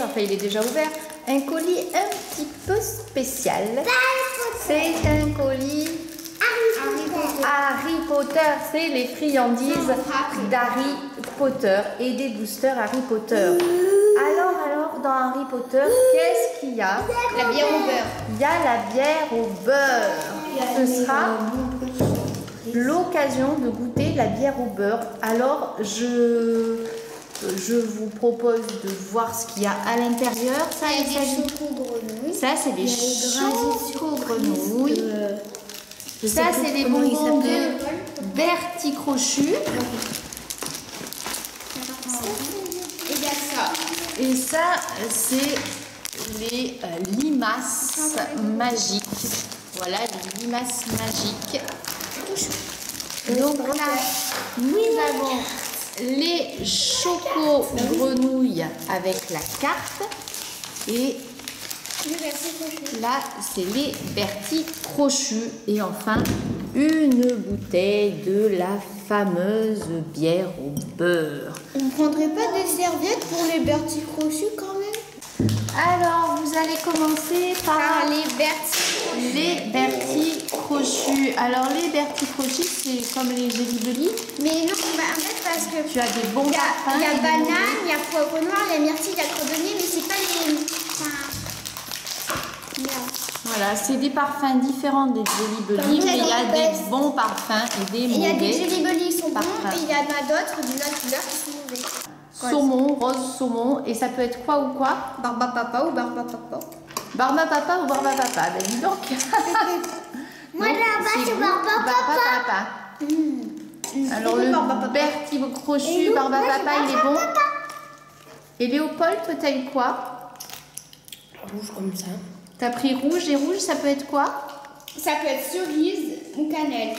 enfin il est déjà ouvert, un colis un petit peu spécial. C'est un colis Harry Potter, c'est les friandises d'Harry Potter et des boosters Harry Potter. Alors, dans Harry Potter, qu'est-ce qu'il y a? La bière au beurre. Il y a la bière au beurre. Ce sera l'occasion de goûter la bière au beurre. Alors, je vous propose de voir ce qu'il y a à l'intérieur. Ça, il y a des choco-grenouilles. Ça, c'est des choco-grenouilles. Ça, c'est des bonbons de Bertie Crochu. Et il y a ça. Et ça, c'est les limaces magiques. Voilà, les limaces magiques. Donc là, nous avons les choco-grenouilles avec la carte. Et là, c'est les Bertie Crochus. Et enfin, une bouteille de la fameuse bière au beurre. On ne prendrait pas des serviettes pour les Bertie Crochus quand même? Alors, vous allez commencer par les Bertie Crochus. Alors, les Bertie Crochus, c'est comme les Jelly Belly. Mais non, en fait, parce que tu as des bons parfums. Il y a banane, il y a poivre noir, il y a myrtille, il y a cordonnier, mais c'est pas les... Voilà, c'est des parfums différents des Jelly Belly, mais il y a des bons parfums et des mauvais. Il y a des Jelly Belly qui sont bons et il y en a d'autres d'une autre couleur qui sont mauvais. Saumon, rose saumon, et ça peut être quoi ou quoi? Barba Papa ou Barba Papa. Barba Papa ou Barba Papa? Ben dis donc. Moi là-bas c'est Barba Papa. Alors le Bertie Crochu, Barba Papa, il est bon. Et Léopold, toi t'as eu quoi? Rouge comme ça. T'as pris rouge, et rouge ça peut être quoi? Ça peut être cerise ou cannelle.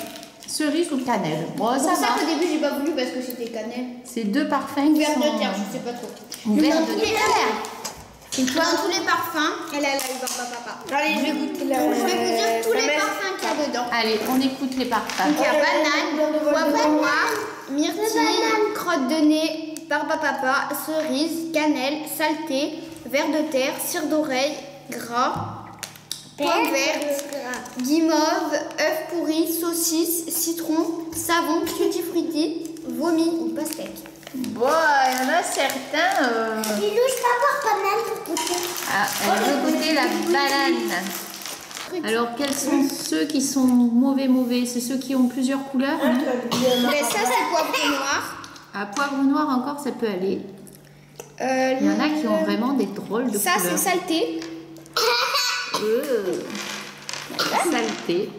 Cerise ou cannelle? Bon, ça va. C'est ça qu'au début j'ai pas voulu parce que c'était cannelle. C'est deux parfums qui vert sont... de terre, je sais pas trop. Vert de terre. Et toi, dans tous les parfums, elle a eu Barba Papa. Allez, je vais goûter la... Je vais vous dire tous les parfums qu'il y a dedans. Allez, on écoute les parfums. Donc il y a banane, poivre noir, myrtille, crotte de nez, Barba Papa, cerise, cannelle, saleté, vert de terre, cire d'oreille, gras, pomme verte, guimauve, œuf pourri, saucisse, citron, savon, tutti frutti, vomi ou pastèque. Bon, il y en a certains... Lilou, je peux avoir banane pour goûter. Ah, elle veut goûter la banane. Alors, quels sont ceux qui sont mauvais? C'est ceux qui ont plusieurs couleurs, hein? Mais ça, c'est poivre noir. Ah, poivre noir encore, ça peut aller. Il y en a qui ont vraiment des drôles de couleurs. Ça, c'est saleté. Saleté.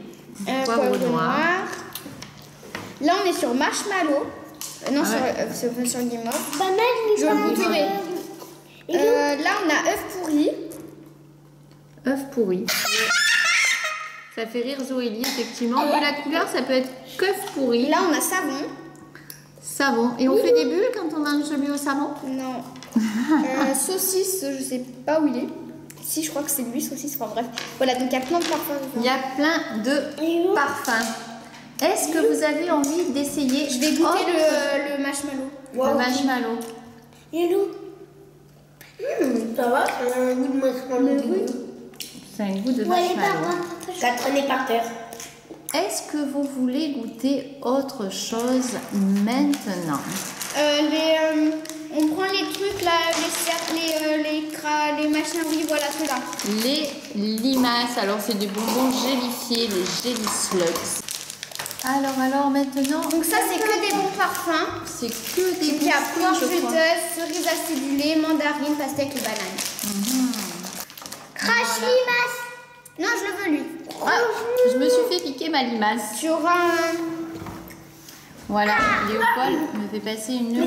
Poivre noir. Là, on est sur marshmallow. Non, sur guimauve. Je le goûterai. Là, on a œuf pourri. Œuf pourri. Ça fait rire Zoélie, effectivement. De la couleur, ça peut être qu'œuf pourri. Là, on a savon. Savon. Et on fait des bulles quand on mange celui au savon? Non. Saucisse, je sais pas où il est. Si, je crois que c'est lui, saucisse. Enfin bref. Voilà, donc il y a plein de parfums. Il y a plein de parfums. Est-ce que vous avez envie d'essayer? Je vais goûter le marshmallow. Le marshmallow. Lilou. Ça va, ça a un goût de marshmallow. C'est un goût de marshmallow. Ça traînait par terre. Est-ce que vous voulez goûter autre chose maintenant? On prend les trucs là, les machins, oui, voilà ceux-là. Les limaces, alors c'est des bonbons gélifiés, les Jelly Slugs. Alors maintenant... Donc ça c'est que des bons parfums. C'est que des bons Il y a poire fruits, je crois. juteuse, cerise acidulée, mandarine, pastèque et banane. Crash limace. Non, je le veux lui. Ah, je me suis fait piquer ma limace. Tu auras un... Voilà, Léopold me fait passer une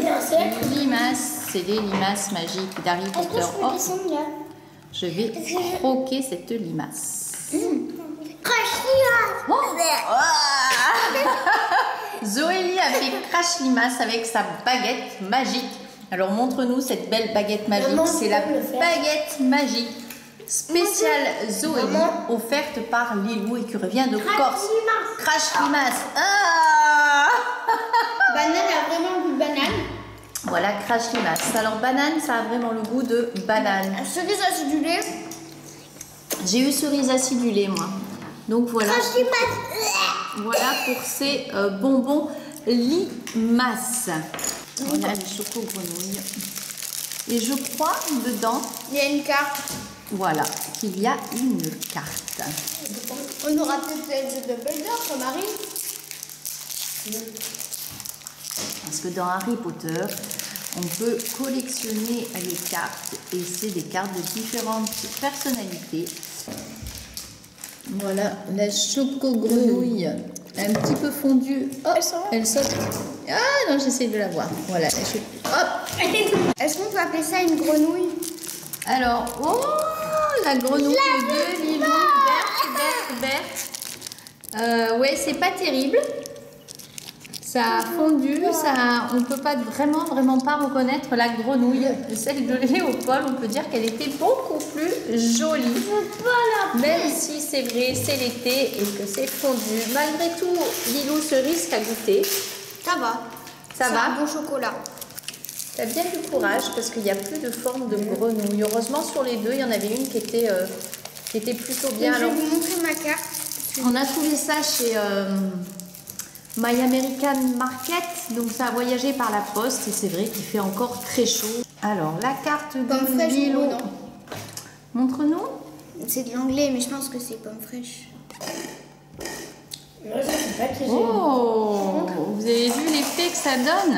limace. C'est des limaces magiques d'Harry Potter. Oh, je vais croquer cette limace. Crash limace. Oh. Zoélie a fait crash limace avec sa baguette magique. Alors montre-nous cette belle baguette magique. C'est la baguette magique spéciale Zoélie, offerte par Lilou et qui revient de Corse. Crash limace. Ah. Banane a vraiment le goût de banane. Voilà, crash limace. Alors banane, ça a vraiment le goût de banane. Cerise acidulée. J'ai eu cerise acidulée moi. Donc voilà. Voilà pour ces bonbons limace. Voilà les choco grenouilles. Et je crois dedans, il y a une carte. Voilà, qu'il y a une carte. On aura peut-être de Dumbledore comme Harry. Parce que dans Harry Potter, on peut collectionner les cartes et c'est des cartes de différentes personnalités. Voilà, la choco grenouille, un petit peu fondue. Oh, elle saute. Ah non, j'essaie de la voir. Voilà, la choco. Hop. Est-ce qu'on peut appeler ça une grenouille? Alors, oh, la grenouille de Lilou, verte. Ouais, c'est pas terrible. Ça a fondu, on ne peut pas vraiment pas reconnaître la grenouille. Celle de Léopold, on peut dire qu'elle était beaucoup plus jolie. Même si c'est vrai, c'est l'été et que c'est fondu. Malgré tout, Lilou se risque à goûter. Ça va. Ça va. Un bon chocolat. Tu as bien du courage parce qu'il n'y a plus de forme de grenouille. Heureusement, sur les deux, il y en avait une qui était plutôt bien. Donc, je vais vous montrer ma carte. On a trouvé ça chez My American Market. Donc, ça a voyagé par la poste et c'est vrai qu'il fait encore très chaud. Alors, la carte de Lilou. Montre-nous. C'est de l'anglais, mais je pense que c'est pomme fraîche. Oh, vous avez vu l'effet que ça donne?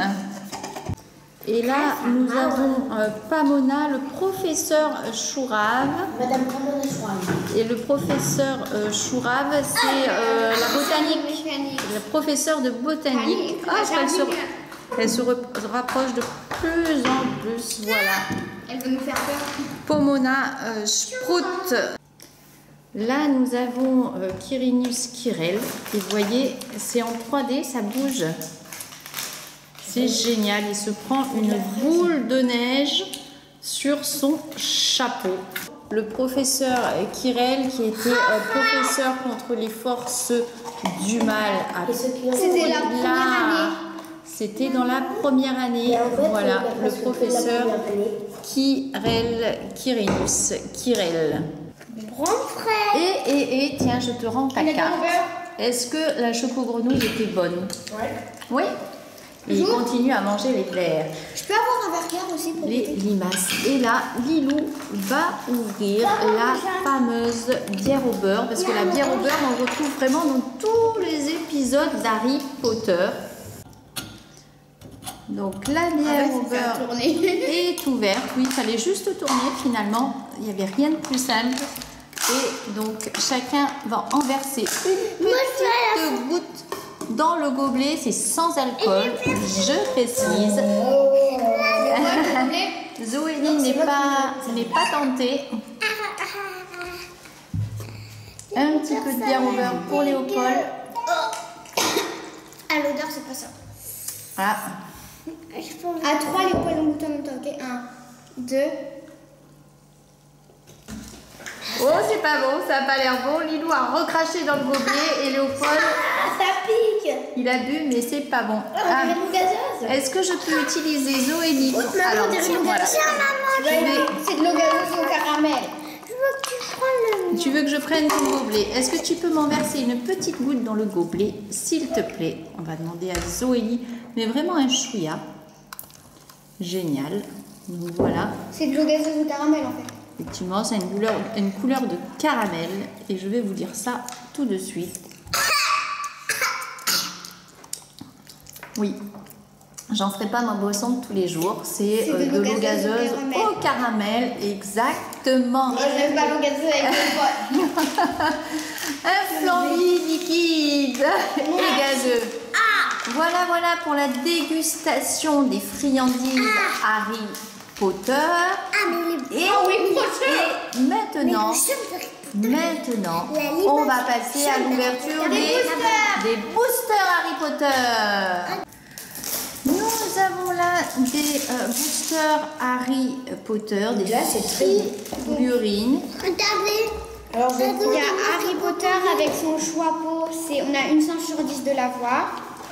Et là, nous avons Pamona, le professeur Chourave. Madame Pamona Chourave. Et le professeur Chourave, c'est la botanique. Le professeur de botanique. Elle se rapproche de plus en plus. Voilà. Elle veut nous faire peur. Pomona Sprout. Là, nous avons Quirinus Quirel. Et vous voyez, c'est en 3D, ça bouge. C'est génial. Il se prend une boule de neige sur son chapeau. Le professeur Quirel, qui était professeur contre les forces du mal. C'était la première année. C'était dans la première année. Voilà, le professeur Quirinus Quirel. Grand frère. Et tiens, je te rends ta carte. Est-ce que la choco grenouille était bonne? Ouais. Oui. Et il continue à manger les verres. Je peux avoir un burger aussi pour les limaces. Et là, Lilou va ouvrir la fameuse bière au beurre. Parce que la bière au beurre, on le retrouve vraiment dans tous les épisodes d'Harry Potter. Donc la bière au beurre est ouverte. Oui, il fallait juste tourner finalement. Il n'y avait rien de plus simple. Et donc chacun va en verser une petite goutte dans le gobelet. C'est sans alcool, je précise. Zoélie n'est pas tentée. Un petit peu de bière au beurre pour Léopold. Ah, l'odeur, c'est pas ça. Ah. À 3, Léopold, on goûte en même temps, ok? 1, 2. Oh, c'est pas bon, ça n'a pas l'air bon. Lilou a recraché dans le gobelet et Léopold. Ça pique. Il a bu, mais c'est pas bon. Ah. Est-ce que je peux utiliser Zoélie? Alors, voilà. C'est de l'eau gazeuse au caramel. Tu veux que je prenne ton gobelet? Est-ce que tu peux m'en verser une petite goutte dans le gobelet, s'il te plaît? On va demander à Zoélie, mais vraiment un chouïa. Génial. Donc voilà. C'est de l'eau gazeuse au caramel en fait. Effectivement, ça a une couleur de caramel. Et je vais vous dire ça tout de suite. Oui. J'en ferai pas ma boisson de tous les jours. C'est de l'eau gazeuse au caramel. Exactement. Moi, j'aime pas l'eau gazeuse avec le poids. Un flambi liquide et gazeux. Voilà pour la dégustation des friandises Harry Potter. Et maintenant, on va passer à l'ouverture des boosters Harry Potter. Nous avons là des boosters Harry Potter, des figurines. Alors, il y a Harry Potter avec son chapeau. On a une chance sur 10 de l'avoir.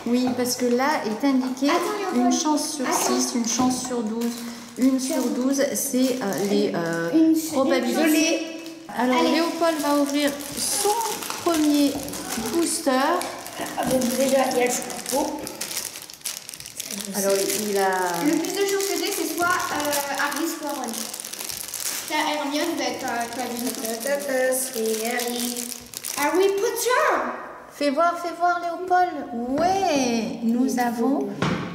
Oui, parce que là est indiqué une chance sur 6, une chance sur 12. Une sur 12, c'est les probabilités. Alors, Léopold va ouvrir son premier booster. Donc déjà, il y a le chapeau. Alors, il a... Le plus de chances que j'ai, c'est soit Harry, soit Ron. La Hermione va être C'est Harry. Harry Potter. Fais voir Léopold. Ouais, nous avons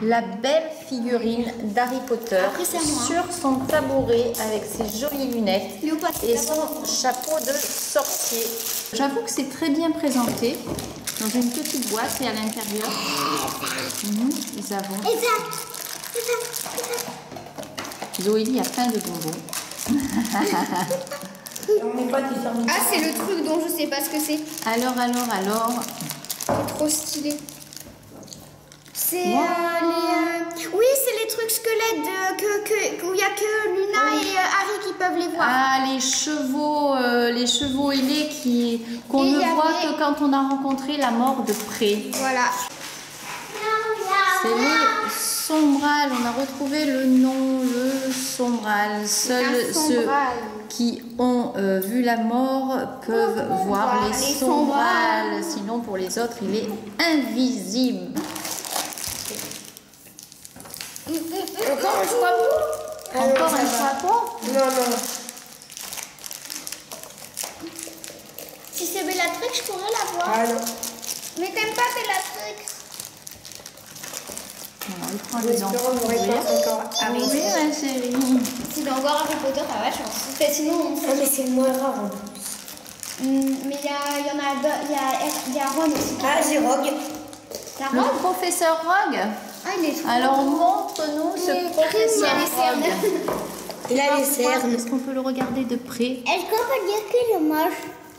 la belle figurine d'Harry Potter Après, c'est à moi. sur son tabouret avec ses jolies lunettes Léopold, et son chapeau de sorcier. J'avoue que c'est très bien présenté dans une petite boîte et à l'intérieur, nous avons... Zoélie a plein de bonbons. Ah, c'est le truc dont je sais pas ce que c'est. Alors. C'est trop stylé. C'est Wow. Oui, c'est les trucs squelettes où il n'y a que Luna et Harry qui peuvent les voir. Ah, les chevaux ailés qu'on Et ne il y voit avait- que quand on a rencontré la mort de près. Voilà. C'est les Sombrals. On a retrouvé le nom, le Sombral. Seuls ceux qui ont vu la mort peuvent voir les Sombrals. Sinon, pour les autres, il est invisible. Encore un chapeau. Encore un chapeau? Non. Si c'est Bellatrix, je pourrais la voir. Ah non. Mais t'aimes pas Bellatrix? Voilà, il prend les J'espère qu'on n'aurait enfants. pas encore Harry. Oui, ma chérie. Si d'en voir Harry Potter, t'as la chance. Sinon, Ah, mais c'est moins rare en plus. mais il y a Ron aussi. Ah, j'ai Rogue. T'as Le Ron? professeur Rogue. Ah, il est trop Alors beau. montre-nous ce Il professeur a les cernes. Rogue. Il a les cernes. Est-ce qu'on peut le regarder de près? Est-ce qu'on peut dire qu'il est moche?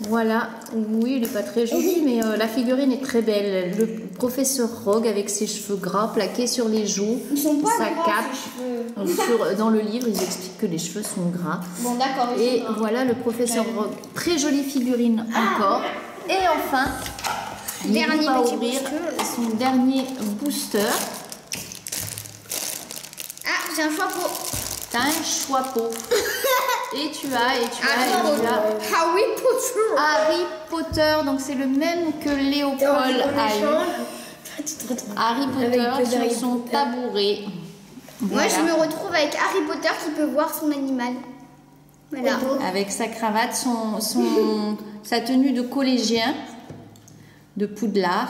Voilà, oui, il n'est pas très joli, mais la figurine est très belle. Le professeur Rogue avec ses cheveux gras plaqués sur les joues, Ils sont pas sa gras, cape. ces cheveux. Dans le livre, ils expliquent que les cheveux sont gras. Bon, d'accord. Et voilà le professeur Rogue. Très jolie figurine encore. Et enfin, Dernier il va petit ouvrir booster. son dernier booster. Ah, j'ai un chapeau. T'as un chapeau. Et tu as Harry Potter. Harry Potter. Donc c'est le même que Léopold a eu. Harry Potter Avec sur Harry son Potter. tabouret. Moi, je me retrouve avec Harry Potter qui peut voir son animal. Voilà. Avec sa cravate, sa tenue de collégien de Poudlard.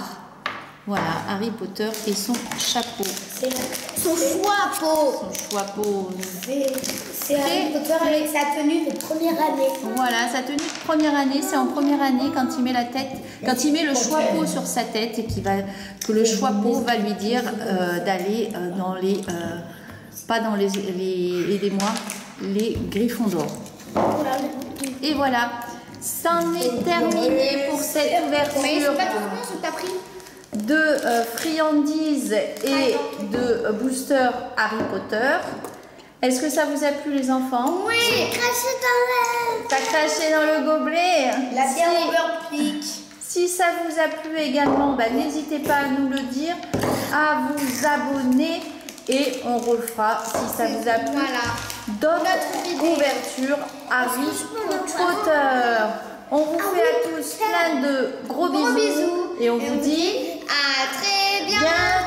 Voilà, Harry Potter et son chapeau. Son chapeau. Son chapeau. C'est Harry Potter avec sa tenue de première année. Voilà, sa tenue de première année, c'est en première année quand il met la tête, quand il met le chapeau sur sa tête et que le chapeau va lui dire d'aller dans les, pas dans les aidez-moi, les Gryffondor. Et voilà, c'en est terminé pour cette Mais c'est ouverture pas tout bon ce que t'as pris. de friandises et de booster Harry Potter. Est-ce que ça vous a plu les enfants? Oui. Craché dans T'as craché dans le gobelet? La bière Si- Overpick. Si ça vous a plu également, bah, n'hésitez pas à nous le dire, à vous abonner et on refera, si ça vous a plu, Voilà. d'autres ouvertures Harry Potter. On vous fait à tous plein de gros bisous et on vous dit À très bientôt. bientôt.